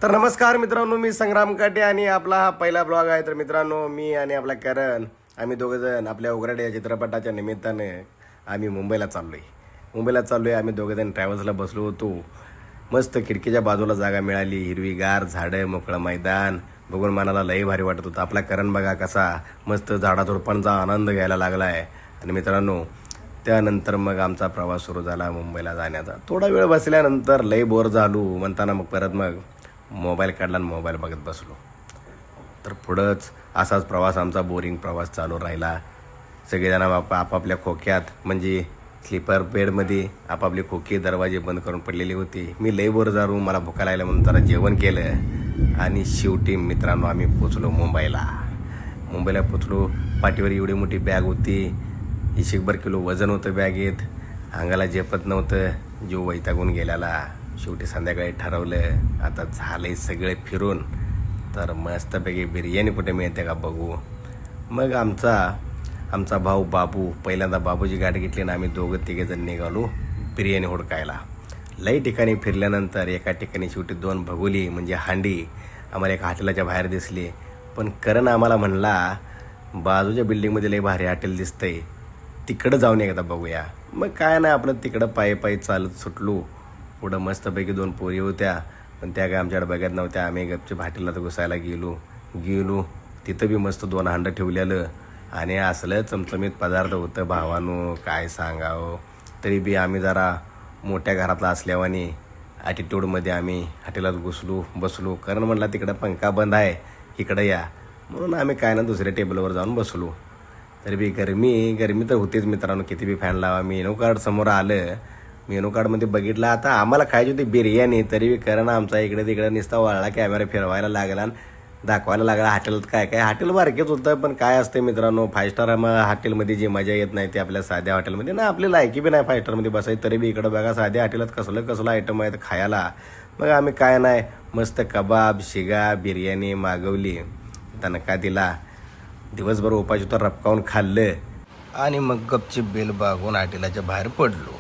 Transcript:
तर नमस्कार मित्रांनो, मी संग्राम काटे आणि आपला हा पहिला ब्लॉग आहे. तर मित्रांनो, मी आणि आपला करण आम्ही दोघंजण आपल्या उघराडे या चित्रपटाच्या निमित्ताने आम्ही मुंबईला चाललो आहे. आम्ही दोघंजण ट्रॅव्हल्सला बसलो होतो. मस्त खिडकीच्या बाजूला जागा मिळाली, हिरवीगार झाडं, मोकळं मैदान बघून मनाला लई भारी वाटत होतं. आपला करण बघा कसा मस्त झाडाझुडपांचा आनंद घ्यायला लागला आहे. आणि मित्रांनो, त्यानंतर मग आमचा प्रवास सुरू झाला मुंबईला जाण्याचा. थोडा वेळ बसल्यानंतर लई बोर झालो म्हणताना मग परत मोबाईल काढला आणि मोबाईल बघत बसलो. तर पुढंच असाच प्रवास, आमचा बोरिंग प्रवास चालू राहिला. सगळेजण आपापल्या खोक्यात म्हणजे स्लीपर बेडमध्ये आपापले खोके दरवाजे बंद करून पडलेले होते. मी लई बोर झालो, मला भुका लागल्या म्हणून जरा जेवण केलं आणि शेवटी मित्रांनो आम्ही पोचलो मुंबईला पोचलो. पाठीवर एवढी मोठी बॅग होती, 100 किलो वजन होतं बॅगेत. अंगाला झेपत नव्हतं, जीव वैतागून गेल्याला. शेवटी संध्याकाळी ठरवलं आता झालंय सगळे फिरून, तर मस्तपैकी बिर्याणी कुठे मिळते का बघू. मग आमचा भाऊ बाबू, पहिल्यांदा बाबूची गाडी घेतली ना आम्ही दोघं तिघेजण निघालो बिर्याणी हुडकायला. लई ठिकाणी फिरल्यानंतर एका ठिकाणी शेवटी 2 भगोली म्हणजे हांडी आम्हाला एका हॉटेलाच्या बाहेर दिसली. पण करण आम्हाला म्हणला बाजूच्या बिल्डिंगमध्ये लई भारी हॉटेल दिसतंय, तिकडं जाऊन एकदा बघूया. मग काय नाही, आपलं तिकडं पायी चालत सुटलो. पुढं मस्तपैकी 2 पोरी होत्या, पण त्या काय आमच्याकडे बघत नव्हत्या. आम्ही गपचूप हॉटेलला तर घुसायला गेलो. तिथं बी मस्त 2 हांडं ठेवलेलं आणि असलं चमचमीत पदार्थ होतं भावानो, काय सांगावं. तरी बी आम्ही जरा मोठ्या घरातला असल्यावानी ॲटिट्यूडमध्ये आम्ही हॉटेलात बसलो. कारण म्हणला तिकडं पंखा बंद आहे, इकडं या, म्हणून आम्ही काय ना दुसऱ्या टेबलवर जाऊन बसलो. तरी बी गरमी तर होतीच मित्रांनो, किती बी फॅन लावा. मेनू कार्ड समोर आलं, मेनू कार्डमध्ये बघितलं आता आम्हाला खायची होती बिर्याणी. तरी बी करणं आमचा इकडे तिकडे नुसता वळला, कॅमेरा फिरवायला लागला आणि दाखवायला लागला हॉटेलात काय हॉटेल बारकेच होतं. पण काय असते मित्रांनो, 5 स्टार हॉटेलमध्ये जी मजा येत नाही ते आपल्या साध्या हॉटेलमध्ये ना. आपली लायकी बी नाही 5 स्टारमध्ये बसायची. तरी बी इकडं बघा साध्या हॉटेलात कसलं आयटम आहे खायला. मग आम्ही काय नाही मस्त कबाब, शिगा, बिर्याणी मागवली, तनका दिला. दिवसभर उपाशी तर रपकावून खाल्लं आणि मग गपची बेल बागून हॉटेलाच्या बाहेर पडलो.